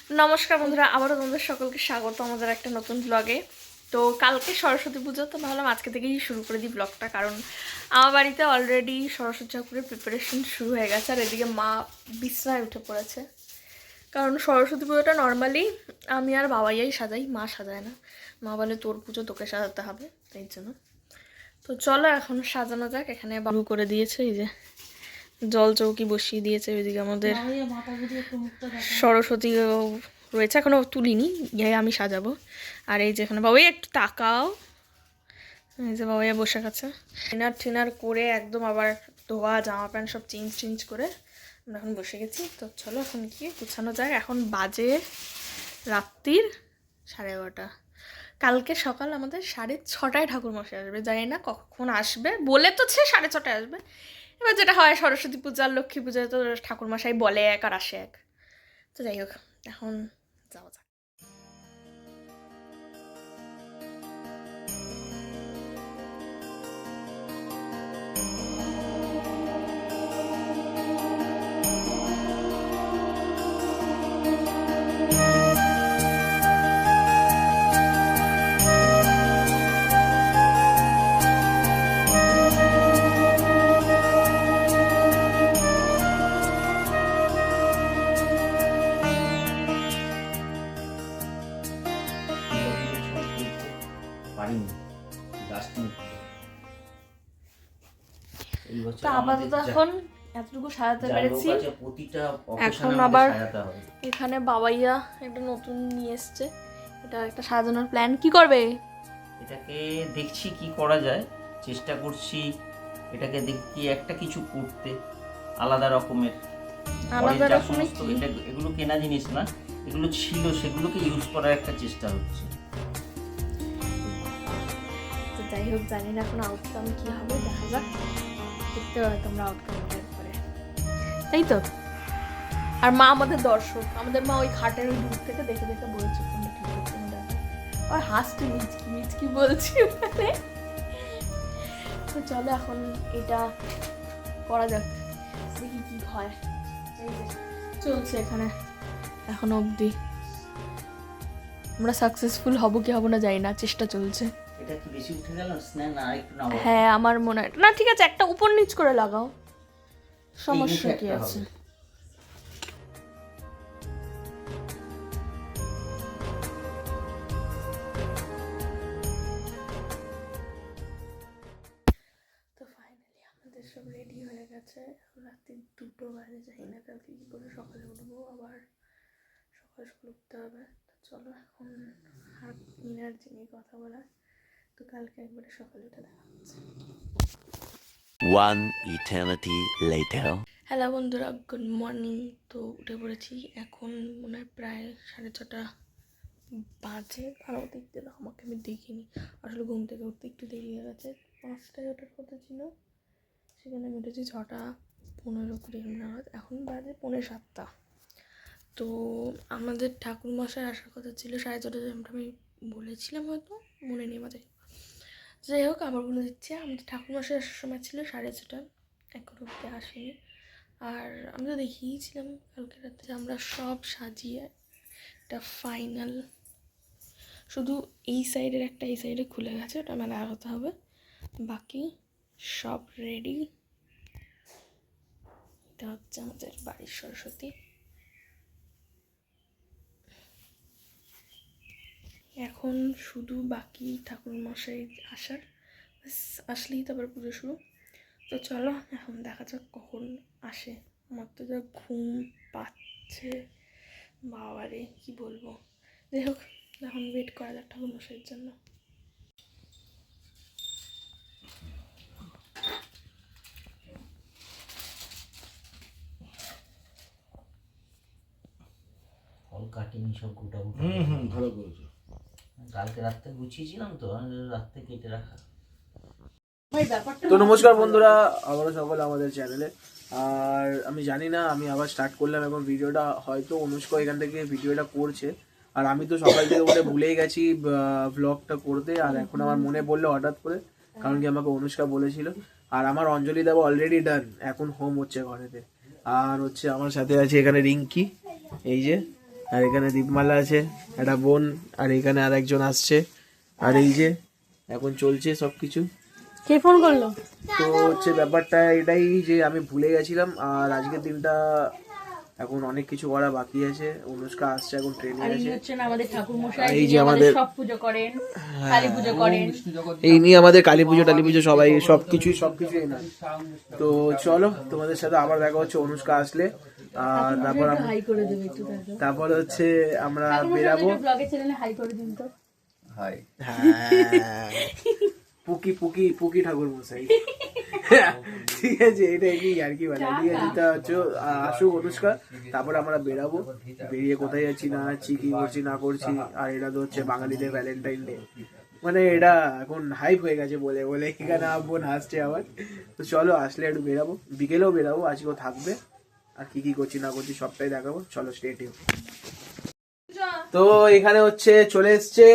নমস্কার বন্ধুরা, আবারও তোমাদের সকলকে স্বাগত আমাদের একটা নতুন ব্লগে। তো কালকে সরস্বতী পুজো, তো ভাবলাম আজকে থেকেই শুরু করে দিই ব্লগটা, কারণ আমার বাড়িতে অলরেডি সরস্বতী ঠাকুরের প্রিপারেশন শুরু হয়ে গেছে। আর এদিকে মা বিছনায় উঠে পড়েছে, কারণ সরস্বতী পুজোটা নর্মালি আমি আর বাবাইয়াই সাজাই, মা সাজায় না। মা বলে তোর পুজো তোকে সাজাতে হবে, তাই জন্য। তো চলো এখন সাজানো যাক। এখানে বাবু করে দিয়েছে, এই যে জল চৌকি বসিয়ে দিয়েছে। ওইদিকে আমাদের সরস্বতী রয়েছে, এখনো তুলিনি, গিয়ে আমি সাজাবো। আর এই যে এখানে বাবাই একটু তাকাও, এই যে বাবাই বসে গেছে। ডিনার টিনার করে একদম আবার ধোয়া জামা প্যান্ট সব চেঞ্জ করে আমরা এখন বসে গেছি। তো চলো এখন কি গুছানো যায়। এখন বাজে রাত্রির 11:30। কালকে সকাল আমাদের 6:30 ঠাকুরমশাই আসবে, জানি না কখন আসবে, বলে তো 6:30 আসবে। এবার যেটা হয় সরস্বতী পূজা লক্ষ্মী পূজায় তো ঠাকুরমশাই বলে এক আর আসে এক। তো যাই হোক, এখন যাওয়া যাক। তো আপাতত এখন এতটুকু সাজাতে পেরেছি। এখন আবার এখানে বাবাইয়া একটা নতুন নিয়ে এসছে, এটা একটা সাজানোর প্ল্যান। কি করবে এটাকে? দেখছি কি করা যায়, চেষ্টা করছি এটাকে দেখি একটা কিছু করতে আলাদা রকমের। এগুলো কেনা জিনিস না, এগুলো ছিল, সেগুলোকে ইউজ করার একটা চেষ্টা হচ্ছে। তো যাই হোক, জানি না এখন আউটকাম কি হবে, দেখা যাক। দেখতে পাবে তোমরা আউটকাম পরে, তাই তো। আর মা আমাদের দর্শক, আমাদের মা ওই খাটের ওই দূর থেকে দেখে দেখে বলছে কোনটা ঠিক হচ্ছে না। আর হাসতে মিচকি বলছি মানে। তো চলো এখন এটা করা যাক, দেখি কি হয়। চলছে এখানে এখন অবধি, আমরা সাকসেসফুল হব কি হব না জানি না, চেষ্টা চলছে। এটা কি বেশি উঠে গেল না? একটু নামাও। হ্যাঁ আমার মনে হয় না, ঠিক আছে, একটা উপর নিচ করে লাগাও, সমস্যা কি আছে। তো ফাইনালি আমাদের সব রেডি হয়ে গেছে। রাত্রি 2টো বাজে, যাই না কালকে কী করে সকালে উঠবো, আবার সকাল উঠতে হবে। তো চলো এখন আর এনার্জি নিয়ে কথা বলা, তো কালকে একবারে সকালে উঠে দেখা হচ্ছে। One eternity later. হ্যালো বন্ধুরা, গুড মর্নিং। তো উঠে পড়েছি, এখন মনে হয় প্রায় 6:30 বাজে। আরও দেখতে দাও আমাকে, আমি দেখিনি আসলে, ঘুম থেকে উঠতে একটু দেরি হয়ে গেছে। 5টায় ওঠার কথা ছিল, সেখানে আমি উঠেছি 6:15-20 নাগাদ, এখন বাজে 6:45। তো আমাদের ঠাকুরমশাই আসার কথা ছিল 6:30, যেমনটা আমি বলেছিলাম, হয়তো মনে নেই মাঝে। যাই হোক, আবার বলে দিচ্ছি, আমাদের ঠাকুরমশাই আসার সময় ছিল 6:30, এখন অব্দি আসেনি। আর আমি তো দেখিয়েছিলাম কালকে রাতে আমরা সব সাজিয়ে একটা ফাইনাল, শুধু এই সাইডের একটা এই সাইডে খুলে গেছে, ওটা মেলা লাগাতে হবে, বাকি সব রেডি। এটা হচ্ছে আমাদের বাড়ির সরস্বতী। এখন শুধু বাকি ঠাকুরমশাই আসার, আসলেই তারপর পুজো শুরু। তো চলো এখন দেখা যাক কখন আসে। আমার তো যা ঘুম পাচ্ছে, বাবারে কি বলবো। যাই হোক, এখন ওয়েট করা যাক ঠাকুরমশাইয়ের জন্য। ফল কাটিনি, সব গোটা গোটা। ভালো করেছো। কালকে রাত্রে গুছিয়েছিলাম তো, রাত্রে কেটে রাখা। তো নমস্কার বন্ধুরা, আবারও সকলে আমাদের চ্যানেলে। আর আমি জানি না, আমি আবার স্টার্ট করলাম এখন ভিডিওটা, হয়তো অনুষ্কা এখান থেকে ভিডিওটা করছে, আর আমি তো সকাল থেকে বলে ভুলেই গেছি ব্লগটা করতে। আর এখন আমার মনে পড়লো হঠাৎ করে, কারণ কি আমাকে অনুষ্কা বলেছিল। আর আমার অঞ্জলি দেওয়া অলরেডি ডান, এখন হোম হচ্ছে ঘরেতে। আর হচ্ছে আমার সাথে আছে এখানে রিঙ্কি, এই যে, আর এখানে দীপমালা আছে, একটা বোন, আর এখানে আর একজন আসছে। আর এই যে এখন চলছে সব কিছু। কে ফোন করলো? তো হচ্ছে ব্যাপারটা এটাই যে আমি ভুলে গেছিলাম, আর আজকের দিনটা এখন অনেক কিছু করা বাকি আছে। অনুষ্কা আসছে, এখন ট্রেনে আছে। আমাদের ঠাকুর মশাই, এই যে আমাদের সব পুজো করেন, কালী পুজো করেন, এই নিয়ে আমাদের কালী পুজো টালী পুজো সবাই সবকিছুই না। তো চলো, তোমাদের সাথে আবার দেখা হচ্ছে অনুষ্কা আসলে। আর তারপর হচ্ছে আমরা বেরাবো। পুকি ঠাকুর মশাই, ঠিক আছে, এটা কি আর কি বলে, ঠিক আছে। তা হচ্ছে আসুক অনুষ্কা, তারপর আমরা বেরাবো। বেরিয়ে কোথায় যাচ্ছি না যাচ্ছি, কি করছি না করছি। আর এটা তো হচ্ছে বাঙালিদের ভ্যালেন্টাইন ডে, মানে এটা এখন হাইপ হয়ে গেছে বলে বলে এখানে বোন হাসছে আবার। তো চলো, আসলে একটু বেরাবো, বিকেলেও বেরাবো, আজকেও থাকবে। আর কি কি করছি না করছি সবটাই দেখাবো, চলো স্টে টিউন। তো এখানে হচ্ছে চলে এসছে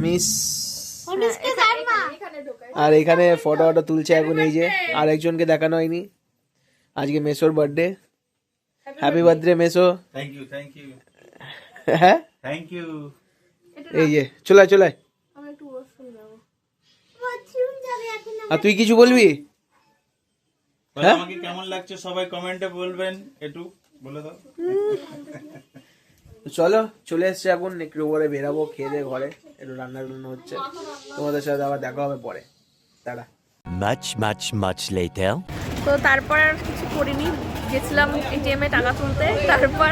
মিস, আর এখানে ফটো তুলছে এখন। এই যে আর একজনকে দেখানো হয়নি, আজকে মেসোর বার্থডে। হ্যাপি বার্থডে মেসো। থ্যাংক ইউ হ্যাঁ থ্যাংক ইউ। এই যে চলে চলে। আর তুই কিছু বলবি? হ্যাঁ, আমাকে কেমন লাগছে সবাই কমেন্টে বলবেন, একটু বলে দাও। চলো চলে এসছে এখন, একটু পরে বেরাবো, খেয়ে দিয়ে ঘরে একটু রান্না টান্না হচ্ছে। তোমাদের সাথে আবার দেখা হবে পরে, তারা। Much later. তো তারপর আর কিছু করিনি, গেছিলাম এটিএম এ টাকা তুলতে। তারপর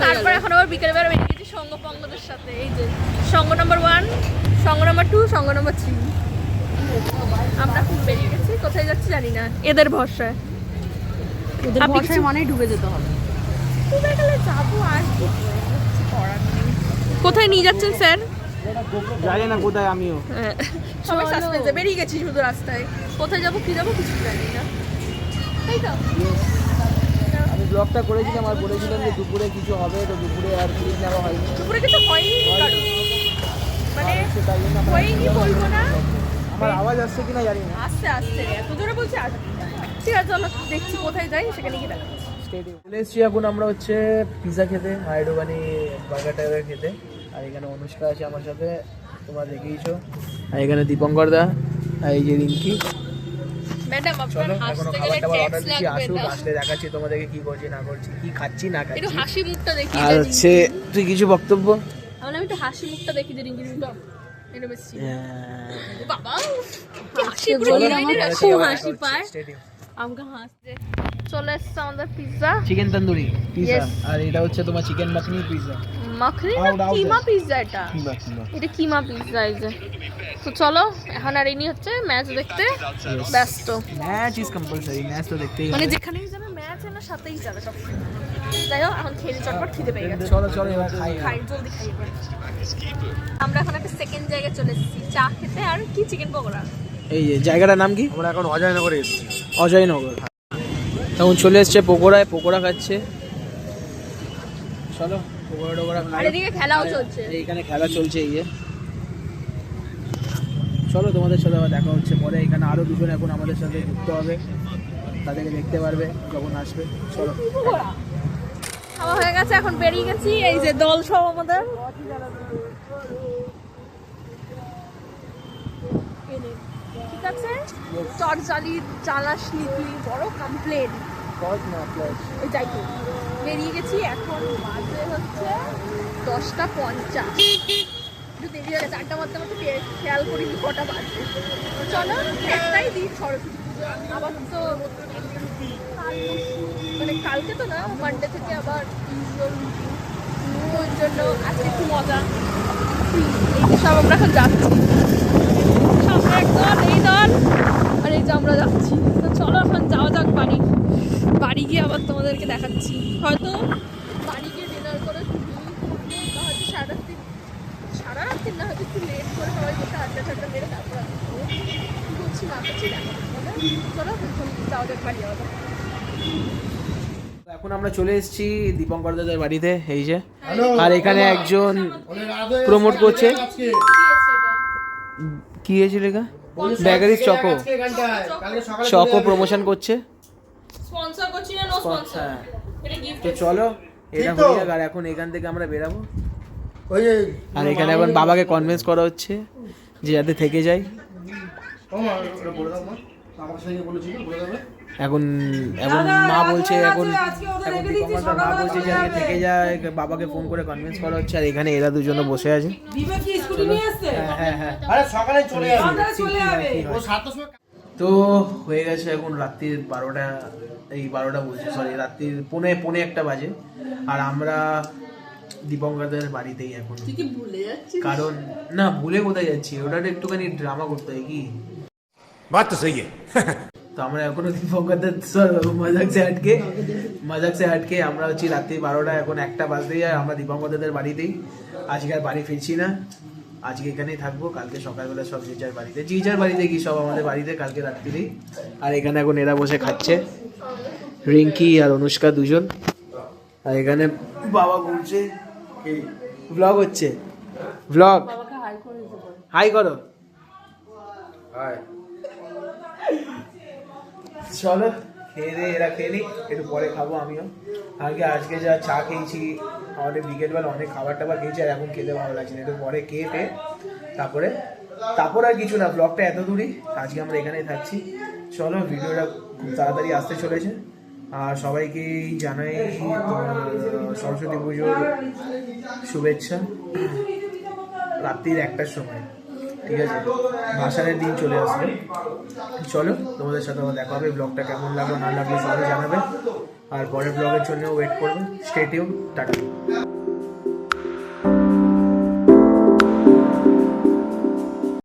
তারপর এখন আবার বিকেলবেলা বেরিয়ে গেছি সঙ্গ পঙ্গদের সাথে। এই যে সঙ্গ নম্বর 1, সঙ্গ নম্বর 2, সঙ্গ নম্বর 3, আমরা খুব বেরিয়ে গেছি। কোথায় যাচ্ছি জানি না, এদের ভরসায়। মানেই ডুবে যেতে হবে। ডুবে গেলে যাবো, আর কি করার নেই। কোথায় নিয়ে যাচ্ছেন স্যার? জানি না কোথায়, আমিও সবাই সাসপেন্সে বেরিয়ে গেছি শুধু রাস্তায়। কোথায় যাবো কি যাবো কিছু জানি না, তাই তো। আমি ব্লগটা করেছিলাম আর বলেছিলাম যে দুপুরে কিছু হবে, তো দুপুরে আর ক্লিপ নেওয়া হয়নি। দুপুরে কিছু হয়নি, কারণ মানে হয়নি বলবো না। আমার আওয়াজ আসছে কিনা জানি না। আস্তে আস্তে এত জোরে বলছি আসবে। ঠিক আছে চলো দেখছি কোথায় যাই, সেখানে গিয়ে দেখা। চলে এসছি এখন আমরা হচ্ছে পিৎজা খেতে, হায়দ্রাবাদি বার্গার টার্গার খেতে। আর এখানে অনুষ্কা আছে আমার সাথে, তোমরা দেখেইছো। আর এখানে দীপঙ্কর দা, আর এই যে রিঙ্কি। ম্যাডাম চলো আপনার এখনো হাসতে খাবার গেলে টাবার অর্ডার ট্যাক্স দিচ্ছি, লাগবে আসুক, না। আসলে দেখাচ্ছি তোমাদেরকে কি করছি না করছি, কি খাচ্ছি না একটু খাচ্ছি। হাসি মুখটা দেখি। আর হচ্ছে তুই কিছু বক্তব্য? আমি একটু হাসি মুখটা দেখি যে রিঙ্কি মুখটা এটা বেশি। বাবা হাসি পুরো লাইনে রাখো, হাসি পায় আমাকে হাসতে। চলে এসছে আমাদের pizza, chicken tandoori pizza. Yes. আর এটা হচ্ছে তোমার চিকেন মাখনি পিৎজা। মাখনি না কিমা পিৎজা, এটা কিমা পিৎজা। এই যে তো চলো এখন আর ইনি হচ্ছে ম্যাচ দেখতে ব্যস্ত। ম্যাচ ইজ কম্পালসারি, ম্যাচ তো দেখতেই মানে হবে। যেখানেই যাবে ম্যাচ এর সাথেই যাবে সবসময়। যাই হোক এখন খেয়ে চটপট খিদে পেয়ে গেছে, চলো চলো এবার খাই। খাই জলদি খাই এবার। আমরা এখন একটা সেকেন্ড জায়গায় চলে এসেছি চা খেতে, আর কি চিকেন পকোড়া। এই যে জায়গাটার নাম কি? আমরা এখন অজয়নগরে এসেছি। অজয়নগর। এখন চলে এসছে পকোড়ায়, পকোড়া খাচ্ছে। চলো পকোড়া টকোড়া আর খাই। এদিকে খেলাও চলছে। এইখানে খেলা চলছে। এই যে চলো তোমাদের সাথে আবার দেখা হচ্ছে পরে। এখানে আরো দুজন এখন আমাদের সাথে যুক্ত হবে, তাদেরকে দেখতে পারবে যখন আসবে। চলো খাওয়া হয়ে গেছে, এখন বেরিয়ে গেছি। এই যে দল সব আমাদের। ঠিক আছে, চটজালি চালাস নীতি বড় কমপ্লেন। ওই যাই হোক, বেরিয়ে গেছি। এখন বাজে হচ্ছে 10:50। একটু দেরি হয়ে গেছে, 8টা বাজতে আমার খেয়াল করিনি কটা বাজে। তো চলো একটাই দিন সরস্বতী পুজো, আবার তো মানে কালকে তো না, মানডে থেকে আবার ইউজুয়াল রুটিন। ওর জন্য আজকে একটু মজা। এই যে সব আমরা এখন যাচ্ছি, সামনে এক দল, এই দল, আর এই যে আমরা যাচ্ছি। তো চলো এখন যাওয়া যাক বাড়ি। বাড়ি গিয়ে আবার তোমাদেরকে দেখাচ্ছি। হয়তো বাড়ি গিয়ে ডিনার করে হয়তো সারা রাত্রি না, হয়তো একটু লেট করে সবাই বসে আড্ডা ঠাড্ডা মেরে তারপর কি করছি না করছি দেখা। চলো এখন যাওয়া যাক বাড়ি যাওয়া যাক। এখন আমরা চলে এসেছি দীপঙ্কর দাদার বাড়িতে। এই যে, আর এখানে একজন প্রমোট করছে। কি হয়েছে লেখা? বেকারি চকো প্রমোশন করছে। স্পন্সর করছি না, নো স্পন্সর। এটা গিফট। তো চলো এটা হয়ে যাক, আর এখন এখান থেকে আমরা বেরাবো। আর এখানে এখন বাবাকে কনভিন্স করা হচ্ছে যে যাতে থেকে যাই। এখন এখন মা বলছে এখন দীপঙ্কর মা বলছে যে আজকে থেকে যায়, বাবাকে ফোন করে কনভিন্স করা হচ্ছে। আর এখানে এরা দুজনে বসে আছে। হ্যাঁ হ্যাঁ সকালে চলে যাবে। তো হয়ে গেছে এখন রাত্রির 12টা, এই 12টা বলছি সরি, রাত্রির পৌনে 1টা বাজে। আর আমরা দীপঙ্করদের বাড়িতেই এখন। কারণ না, ভুলে কোথায় যাচ্ছি, ওটা একটুখানি ড্রামা করতে হয় কি। बात तो सही है। তো আমরা এখনো দীপঙ্করদের মজাক সে হাটকে আমরা হচ্ছি রাত্রি 12টা, এখন 1টা বাজতে যায়। আমরা দীপঙ্করদের বাড়িতেই, আজকে আর বাড়ি ফিরছি না, আজকে এখানেই থাকবো। কালকে সকালবেলা সব যে যার বাড়িতে কি সব আমাদের বাড়িতে কালকে রাত্রিরেই। আর এখানে এখন এরা বসে খাচ্ছে, রিঙ্কি আর অনুষ্কা দুজন। আর এখানে বাবা বলছে ব্লগ হচ্ছে, ব্লগ হাই করো। চলো খেয়ে দিয়ে এরা খেয়ে নিই, একটু পরে খাবো আমিও। আজকে যা চা খেয়েছি, আমাদের বিকেলবেলা অনেক খাবার টাবার খেয়েছি, আর এখন খেতে ভালো লাগছে না। একটু পরে খেয়ে পেয়ে তারপর আর কিছু না, ব্লগটা এত দূরই, আজকে আমরা এখানেই থাকছি। চলো, ভিডিওটা খুব তাড়াতাড়ি আসতে চলেছে। আর সবাইকেই জানাই সরস্বতী পুজোর শুভেচ্ছা। রাত্রির 1টার সময়, ঠিক আছে, ভাসানের দিন চলে আসবে। চলো, তোমাদের সাথে আবার দেখা হবে। ব্লগটা কেমন লাগলো না লাগলো সবাই জানাবে, আর পরের ব্লগের জন্য ওয়েট করবে। Stay tune, tata.